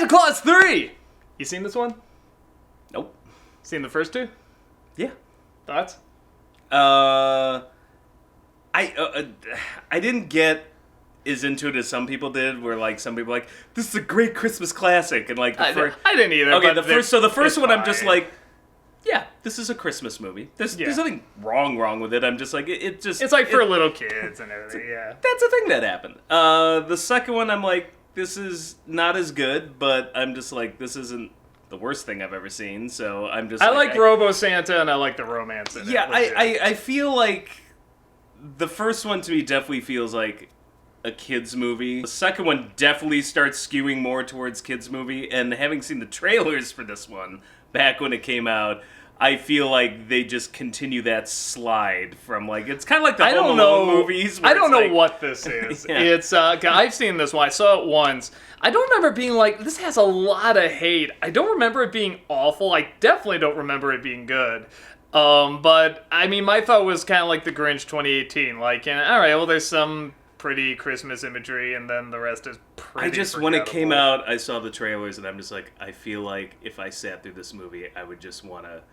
Santa Claus 3! You seen this one? Nope. Seen the first two? Yeah. Thoughts? I didn't get as into it as some people did, where like some people were like, this is a great Christmas classic, and like the first. I didn't either. Okay, but the first one, fine. I'm just like, yeah, this is a Christmas movie. There's nothing wrong with it. I'm just like, it just. It's like for little kids and everything. Yeah. That's a thing that happened. The second one, I'm like, this is not as good, but I'm just like, this isn't the worst thing I've ever seen. So I'm just. I like Robo Santa and I like the romance in it. Yeah, I feel like the first one to me definitely feels like a kids movie. The second one definitely starts skewing more towards kids movie, and having seen the trailers for this one back when it came out, I feel like they just continue that slide from like, it's kind of like the Home Alone movies. I don't know what this is. Yeah. It's I've seen this one. I saw it once. I don't remember being like, this has a lot of hate. I don't remember it being awful. I definitely don't remember it being good. But I mean, my thought was kind of like the Grinch 2018. Like, all right, well, there's some pretty Christmas imagery, and then the rest is pretty when it came out, I saw the trailers, and I'm just like, I feel like if I sat through this movie, I would just want to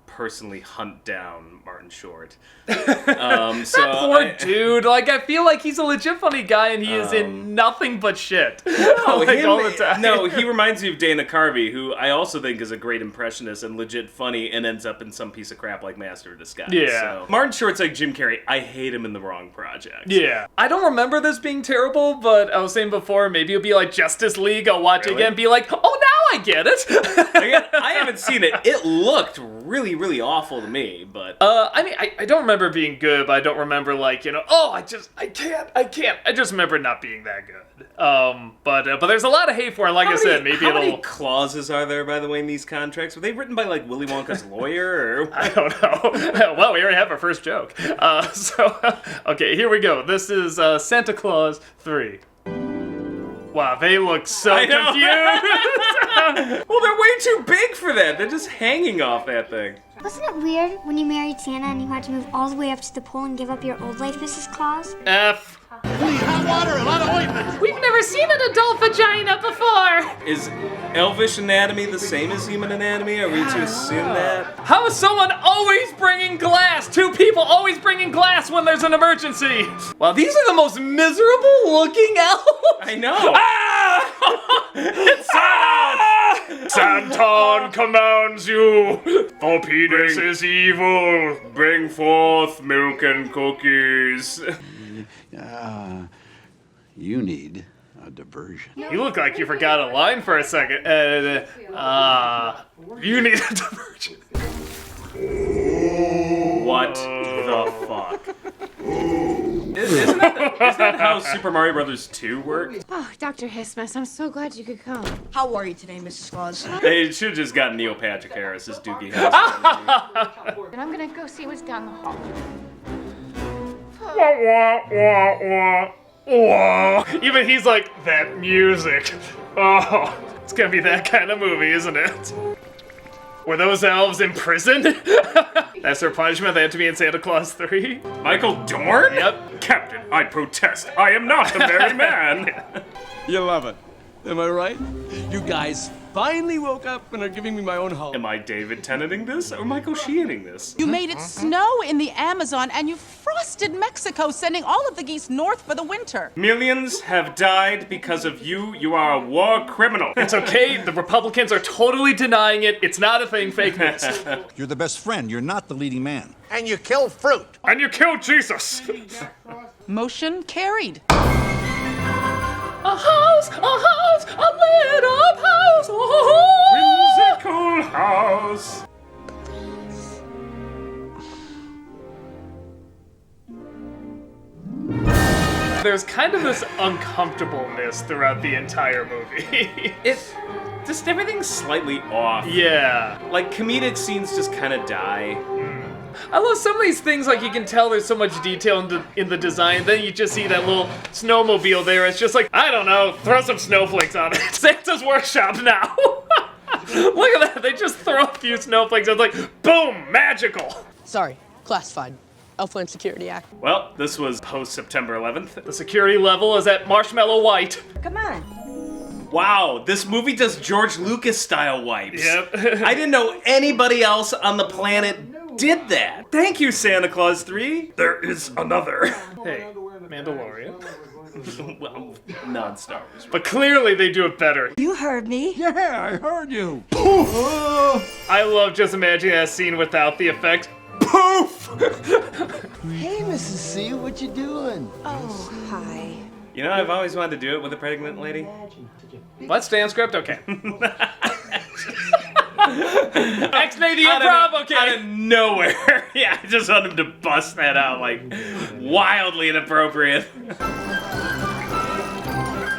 personally hunt down Martin Short. That poor dude. Like, I feel like he's a legit funny guy, and he is in nothing but shit. No, like, all the time. No, he reminds me of Dana Carvey, who I also think is a great impressionist and legit funny, and ends up in some piece of crap like Master of Disguise. Yeah. So. Martin Short's like Jim Carrey. I hate him in The Wrong Project. Yeah. I don't remember this being terrible, but I was saying before, maybe it'll be like Justice League. I'll watch it again and be like, oh, now I get it. Again, I haven't seen it. It looked really, really awful to me, but... I mean, I don't remember it being good, but I don't remember, like, I can't. I just remember it not being that good. But there's a lot of hate for it, like I said, maybe How many clauses are there, by the way, in these contracts? Were they written by, like, Willy Wonka's lawyer, or... I don't know. Well, we already have our first joke. Okay, here we go. This is Santa Claus 3. Wow, they look so confused. Well, they're way too big for that. They're just hanging off that thing. Wasn't it weird when you married Santa and you had to move all the way up to the pole and give up your old life, Mrs. Claus? F. We need hot water, a lot of ointment. We've never seen an adult vagina before. Is elvish anatomy the same as human anatomy? Are we to assume that? How is someone always bringing glass? Two people always bringing glass when there's an emergency. Wow, these are the most miserable looking elves. I know. It's Santa commands you, for penis is evil. Bring forth milk and cookies. You need a diversion. You look like you forgot a line for a second. You need a diversion. What the fuck? Isn't that how Super Mario Brothers 2 worked? Oh, Dr. Hismus, I'm so glad you could come. How are you today, Mrs. Claus? They should have just gotten Neil Patrick Harris as Doogie Howser. And I'm gonna go see what's down the hall. Even he's like, that music. Oh, it's gonna be that kind of movie, isn't it? Were those elves imprisoned? That's their punishment. They had to be in Santa Claus 3. Michael Dorn? Yep. Captain, I protest. I am not a merry man. You love it. Am I right? You guys finally woke up and are giving me my own home. Am I David Tenneting this or Michael Sheening this? You made it snow in the Amazon and you frosted Mexico, sending all of the geese north for the winter. Millions have died because of you. You are a war criminal. It's okay. The Republicans are totally denying it. It's not a thing. Fake news. You're the best friend. You're not the leading man. And you kill fruit. And you killed Jesus. Motion carried. A house, a lit up house, Whimsical house. There's kind of this uncomfortableness throughout the entire movie. Just everything's slightly off. Yeah. Like comedic scenes just kind of die. I love some of these things, like you can tell there's so much detail in the design, then you just see that little snowmobile there, it's just like, I don't know, throw some snowflakes on it. Santa's workshop now. Look at that, they just throw a few snowflakes and it's like, boom, magical. Sorry, classified. Elfland Security Act. Well, this was post September 11th. The security level is at marshmallow white. Come on. Wow, this movie does George Lucas style wipes. Yep. I didn't know anybody else on the planet did that. Thank you, Santa Claus 3. There is another. Hey, Mandalorian. Well, non-Star Wars. But clearly they do it better. You heard me. Yeah, I heard you. I love just imagining that scene without the effects. Poof! Hey, Mrs. C, what you doing? Oh, hi. You know, I've always wanted to do it with a pregnant lady. What? Stay on script? Okay. X-May the improv? Okay. Out of nowhere. Yeah, I just want him to bust that out, like, wildly inappropriate.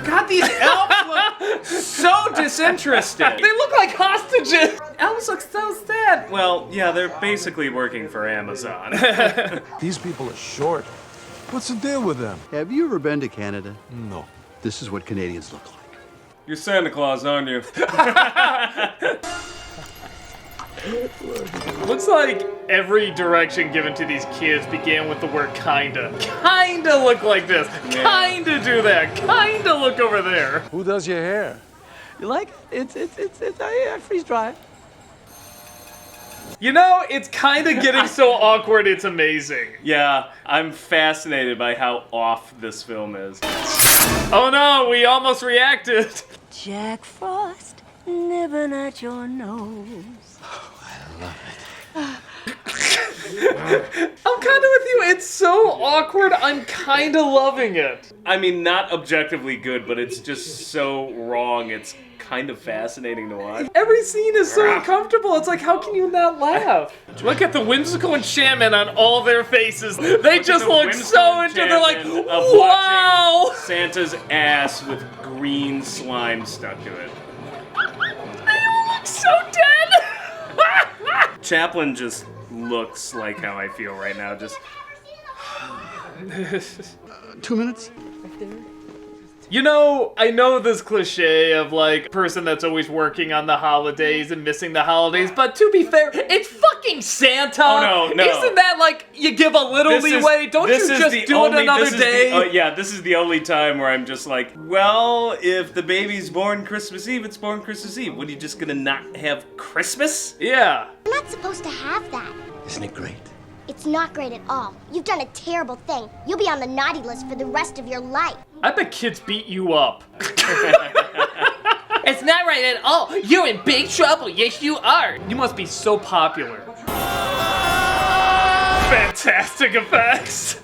God, these elves look so disinterested. They look like hostages. Elves look so sad. Well, yeah, they're basically working for Amazon. These people are short. What's the deal with them? Have you ever been to Canada? No. This is what Canadians look like. You're Santa Claus, aren't you? Looks like every direction given to these kids began with the word kinda. Kinda look like this. Kinda do that. Kinda look over there. Who does your hair? You like it? It's I freeze dry. You know, it's kinda getting so awkward, it's amazing. Yeah, I'm fascinated by how off this film is. Oh no, we almost reacted. Jack Frost, nibbling at your nose. I'm kinda with you. It's so awkward. I'm kinda loving it. I mean, not objectively good, but it's just so wrong. It's kind of fascinating to watch. Every scene is so uncomfortable. It's like, how can you not laugh? Look at the whimsical enchantment on all their faces. They just look so into it. They're like, wow! Santa's ass with green slime stuck to it. They all look so dead! Chaplin just looks like how I feel right now. Just 2 minutes? You know, I know this cliche of like person that's always working on the holidays and missing the holidays, but to be fair, it's fucking Santa. Oh, no. Isn't that like you give a little leeway? Don't you just do it another day? Yeah, this is the only time where I'm just like, well, if the baby's born Christmas Eve, it's born Christmas Eve. What, are you just gonna not have Christmas? Yeah. I'm not supposed to have that. Isn't it great? It's not great at all. You've done a terrible thing. You'll be on the naughty list for the rest of your life. I bet kids beat you up. It's not right at all. You're in big trouble. Yes, you are. You must be so popular. Fantastic effects.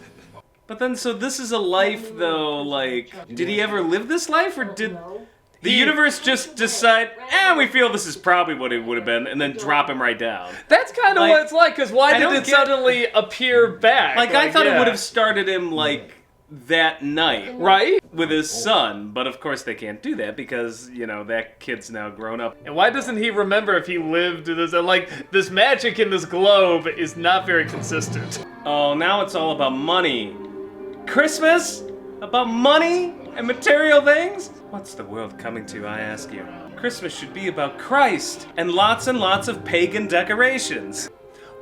But then, so this is a life, though, like, did he ever live this life, or did the universe just decide, we feel this is probably what it would have been, and then drop him right down? That's kind of Like, what it's like, because why I did don't it get- suddenly appear back? Like, I thought it yeah. would have started him, like, that night. Right? With his son, but of course they can't do that because, you know, that kid's now grown up. And why doesn't he remember if he lived this? And like, this magic in this globe is not very consistent. Oh, now it's all about money. Christmas? About money and material things? What's the world coming to, I ask you? Christmas should be about Christ and lots of pagan decorations.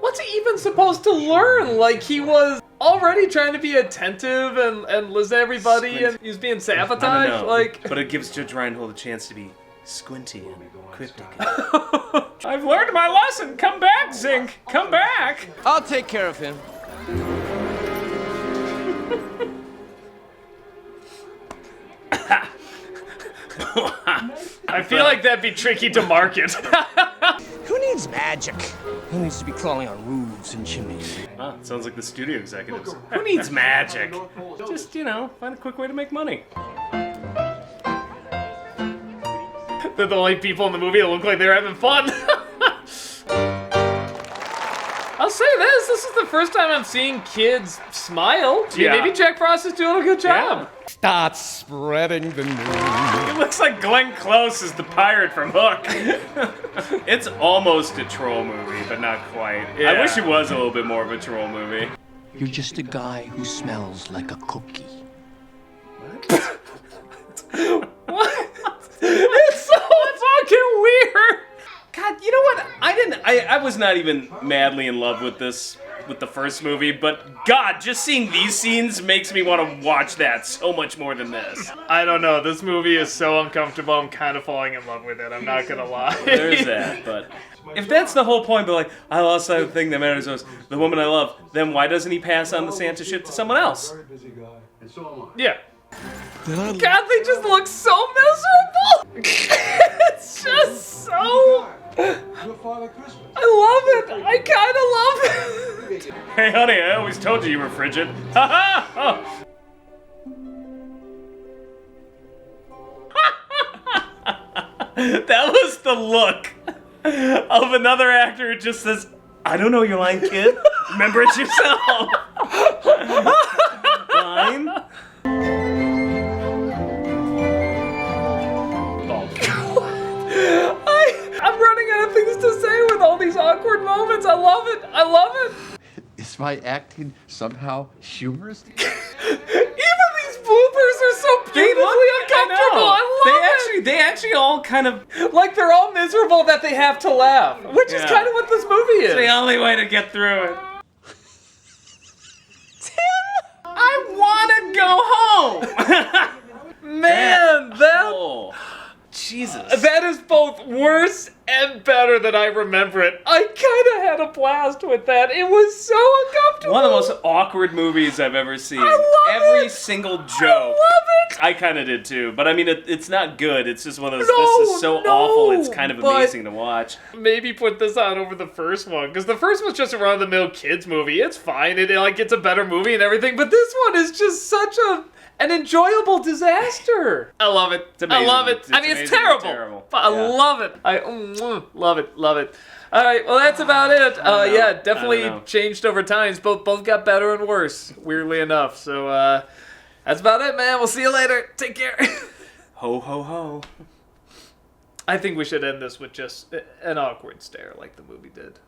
What's he even supposed to learn? Like, he was already trying to be attentive and listen to everybody, and he was being sabotaged. I don't know, Like, but it gives Judge Reinhold a chance to be squinty and cryptic. I've learned my lesson. Come back, Zink. Come back. I'll take care of him. I feel like that'd be tricky to market. Who needs magic? Who needs to be crawling on roofs and chimneys? Ah, sounds like the studio executives. Who needs magic? Just, you know, find a quick way to make money. They're the only people in the movie that look like they're having fun. I'll say this. This is the first time I'm seeing kids smile. Yeah. Maybe Jack Frost is doing a good job. Start spreading the news. It looks like Glenn Close is the pirate from Hook. It's almost a troll movie, but not quite. Yeah. I wish it was a little bit more of a troll movie. You're just a guy who smells like a cookie. What? It's so fucking weird. God, you know what? I was not even madly in love with this with the first movie, but God, just seeing these scenes makes me want to watch that so much more than this. I don't know. This movie is so uncomfortable. I'm kind of falling in love with it. I'm not gonna lie. There's that, but if that's the whole point, but like, I lost the thing that matters most, the woman I love, then why doesn't he pass on the Santa shit to someone else? Yeah. God, they just look so miserable. It's just so. I love it. I kind of love it. Hey, honey, I always told you were frigid. Ha ha! That was the look of another actor who just says, I don't know your line, kid. Remember it yourself. Line? I'm running out of things to say with all these awkward moments. I love it. I love it. Is my acting somehow humorous? Even these bloopers are so beautifully uncomfortable. I love it. They actually all kind of Like they're all miserable that they have to laugh, which is kind of what this movie is. it's the only way to get through it. Tim! I want to go home. Man, Oh, Jesus. that is both worse and better than I remember it. I kind of had a blast with that. It was so uncomfortable. One of the most awkward movies I've ever seen. I love Every it. single joke. I love it. I kind of did too, but I mean, it's not good. It's just one of those. No, this is so awful. It's kind of but- amazing to watch. Maybe put this on over the first one, because the first one's just a run-of-the-mill kids movie. It's fine. It like it's a better movie and everything, but this one is just such an enjoyable disaster. I love it. It's amazing. I love it. It's I mean, it's amazing and terrible, terrible. but I Yeah. love it. I love it. Love it. All right, well that's about it. Yeah, definitely know. changed over times. Both got better and worse, weirdly enough. So that's about it, man. We'll see you later. Take care. Ho ho ho. I think we should end this with just an awkward stare like the movie did.